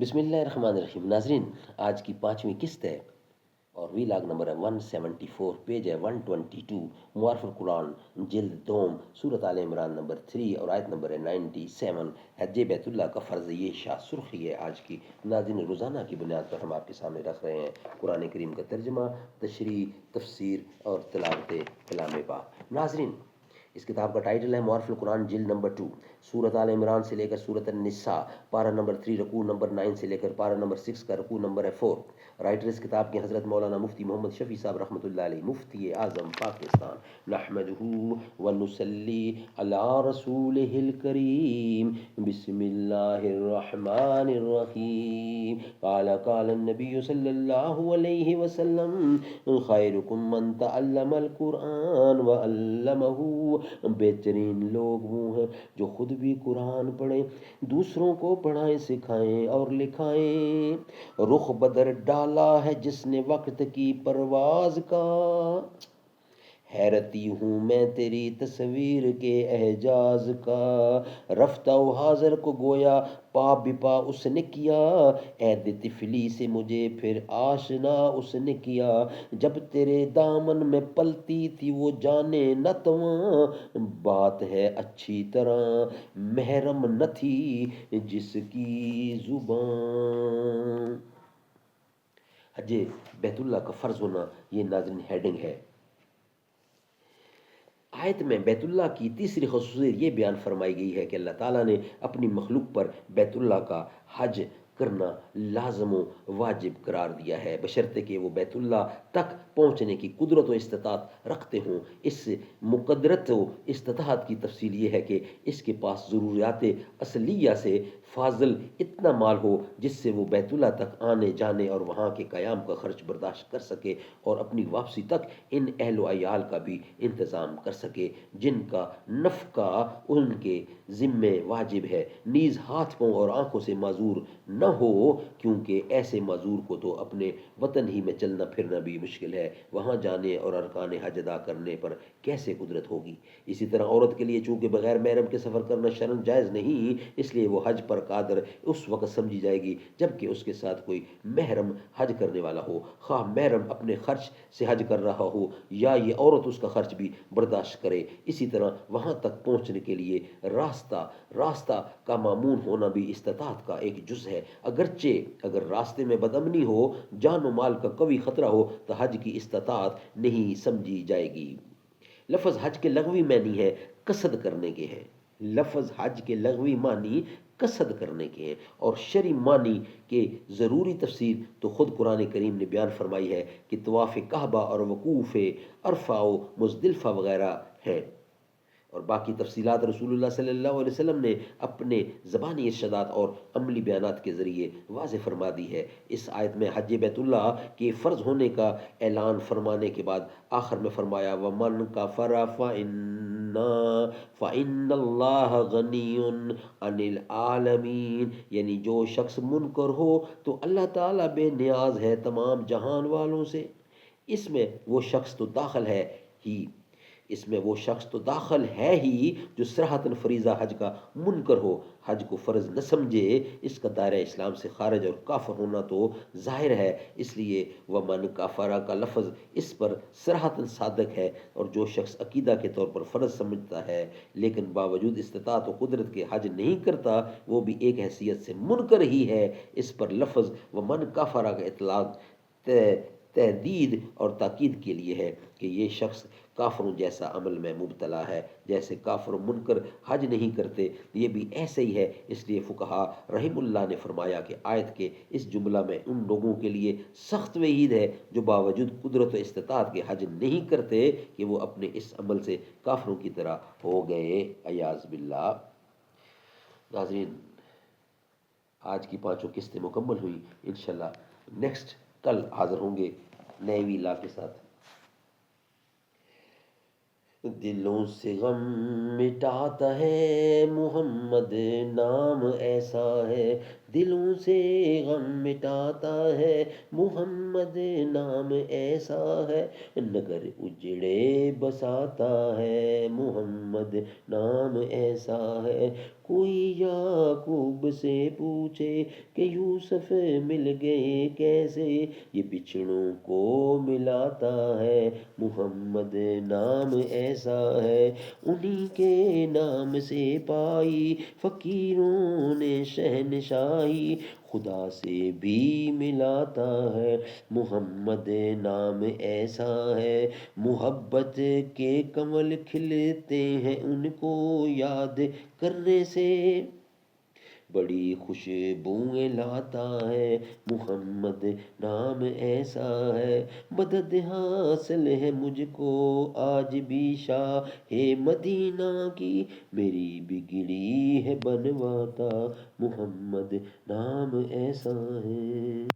بسم اللہ الرحمن الرحیم۔ ناظرین، آج کی پانچویں قسط ہے اور وی لاگ نمبر ہے 174، پیج ہے 122، معارف القرآن جلد دوم، سورۃ آل عمران نمبر 3 اور آیت نمبر ہے 97۔ حج بیت اللہ کا فرض، یہ شاہ سرخی ہے آج کی۔ ناظرین، روزانہ کی بنیاد پر ہم آپ کے سامنے رکھ رہے ہیں قرآن کریم کا ترجمہ، تشریح، تفسیر اور تلاوت کلام پاک۔ ناظرین، اس کتاب کا ٹائٹل ہے معارف القرآن جلد نمبر 2، سورۃ آل عمران سے لے کر سورۃ النساء، پارہ نمبر 3 رکوع نمبر 9 سے لے کر پارہ نمبر 6 کا رکوع نمبر ہے 4۔ رائٹر اس کتاب کے حضرت مولانا مفتی محمد شفیع صاحب رحمۃ اللہ علیہ، مفتی اعظم پاکستان۔ نحمدہ ونصلی علی رسولہ الکریم، بسم اللہ الرحمن الرحیم۔ قال النبی صلی اللہ علیہ وسلم، خیرکم من تعلم القرآن وعلمہ۔ بہترین لوگ وہ ہیں جو خود بھی قرآن پڑھیں، دوسروں کو پڑھائیں، سکھائیں اور لکھائیں۔ رخ بدر ڈالا ہے جس نے وقت کی پرواز کا، حیرتی ہوں میں تیری تصویر کے اعجاز کا۔ رفتہ و حاضر کو گویا پا بپا اس نے کیا، عہد طفلی سے مجھے پھر آشنا اس نے کیا۔ جب تیرے دامن میں پلتی تھی وہ جانے نہ تواں، بات ہے اچھی طرح محرم نہ تھی جس کی زبان۔ حج بیت اللہ کا فرض ہونا، یہ ناظرین ہیڈنگ ہے۔ آیت میں بیت اللہ کی تیسری خصوصیت یہ بیان فرمائی گئی ہے کہ اللہ تعالیٰ نے اپنی مخلوق پر بیت اللہ کا حج کرنا لازم و واجب قرار دیا ہے، بشرطے کہ وہ بیت اللہ تک پہنچنے کی قدرت و استطاعت رکھتے ہوں۔ اس مقدرت و استطاعت کی تفصیل یہ ہے کہ اس کے پاس ضروریات اصلیہ سے فاضل اتنا مال ہو جس سے وہ بیت اللہ تک آنے جانے اور وہاں کے قیام کا خرچ برداشت کر سکے اور اپنی واپسی تک ان اہل و عیال کا بھی انتظام کر سکے جن کا نفقہ ان کے ذمے واجب ہے، نیز ہاتھ پاؤں اور آنکھوں سے معذور نہ ہو، کیونکہ ایسے معذور کو تو اپنے وطن ہی میں چلنا پھرنا بھی مشکل ہے، وہاں جانے اور ارکان حج ادا کرنے پر کیسے قدرت ہوگی۔ اسی طرح عورت کے لیے چونکہ بغیر محرم کے سفر کرنا شرعاً جائز نہیں، اس لیے وہ حج پر قادر اس وقت سمجھی جائے گی جبکہ اس کے ساتھ کوئی محرم حج کرنے والا ہو، خواہ محرم اپنے خرچ سے حج کر رہا ہو یا یہ عورت اس کا خرچ بھی برداشت کرے۔ اسی طرح وہاں تک پہنچنے کے لیے راستہ کا مامون ہونا بھی استطاعت کا ایک جز ہے، اگرچہ اگر راستے میں بدامنی ہو، جان و مال کا قوی خطرہ ہو تو حج کی استطاعت نہیں سمجھی جائے گی۔ لفظ حج کے لغوی معنی ہے قصد کرنے کے ہیں، لفظ حج کے لغوی معنی قصد کرنے کے ہیں، اور شرعی معنی کے ضروری تفسیر تو خود قرآن کریم نے بیان فرمائی ہے کہ طواف کعبہ اور وقوف عرفہ و مزدلفہ وغیرہ ہے، اور باقی تفصیلات رسول اللہ صلی اللہ علیہ وسلم نے اپنے زبانی ارشادات اور عملی بیانات کے ذریعے واضح فرما دی ہے۔ اس آیت میں حج بیت اللہ کے فرض ہونے کا اعلان فرمانے کے بعد آخر میں فرمایا وَمَنْ كَفَرَ فَإِنَّ اللَّهَ غَنِيٌّ عَنِ الْعَالَمِينَ، یعنی جو شخص منکر ہو تو اللہ تعالیٰ بے نیاز ہے تمام جہان والوں سے۔ اس میں وہ شخص تو داخل ہے ہی جو صراحتاً فریضہ حج کا منکر ہو، حج کو فرض نہ سمجھے، اس کا دائرہ اسلام سے خارج اور کافر ہونا تو ظاہر ہے، اس لیے وَمَنْ كَفَرَ کا لفظ اس پر صراحتاً صادق ہے، اور جو شخص عقیدہ کے طور پر فرض سمجھتا ہے لیکن باوجود استطاعت و قدرت کے حج نہیں کرتا، وہ بھی ایک حیثیت سے منکر ہی ہے۔ اس پر لفظ وَمَنْ كَفَرَ کا اطلاق تحدید اور تاکید کے لیے ہے کہ یہ شخص کافروں جیسا عمل میں مبتلا ہے، جیسے کافر و منکر حج نہیں کرتے، یہ بھی ایسے ہی ہے۔ اس لیے فقہا رحم اللہ نے فرمایا کہ آیت کے اس جملہ میں ان لوگوں کے لیے سخت وعید ہے جو باوجود قدرت و استطاعت کے حج نہیں کرتے کہ وہ اپنے اس عمل سے کافروں کی طرح ہو گئے، عیاذ باللہ۔ ناظرین، آج کی پانچوں قسطیں مکمل ہوئی، انشاءاللہ نیکسٹ کل حاضر ہوں گے نئے ویلا کے ساتھ۔ دلوں سے غم مٹاتا ہے محمد نام ایسا ہے، دلوں سے غم مٹاتا ہے، محمد نام ایسا ہے، نگر اجڑے بساتا ہے، محمد نام ایسا ہے۔ کوئی یعقوب سے پوچھے کہ یوسف مل گئے کیسے، یہ بچھڑوں کو ملاتا ہے، محمد نام ایسا ہے۔ انہی کے نام سے پائی فقیروں نے شہنشاہی، خدا سے بھی ملاتا ہے، محمد نام ایسا ہے۔ محبت کے کمل کھلتے ہیں ان کو یاد کرنے سے، بڑی خوشبوئیں لاتا ہے، محمد نام ایسا ہے۔ مدد حاصل ہے مجھ کو آج بھی شاہ مدینہ کی، میری بگڑی ہے بنواتا، محمد نام ایسا ہے۔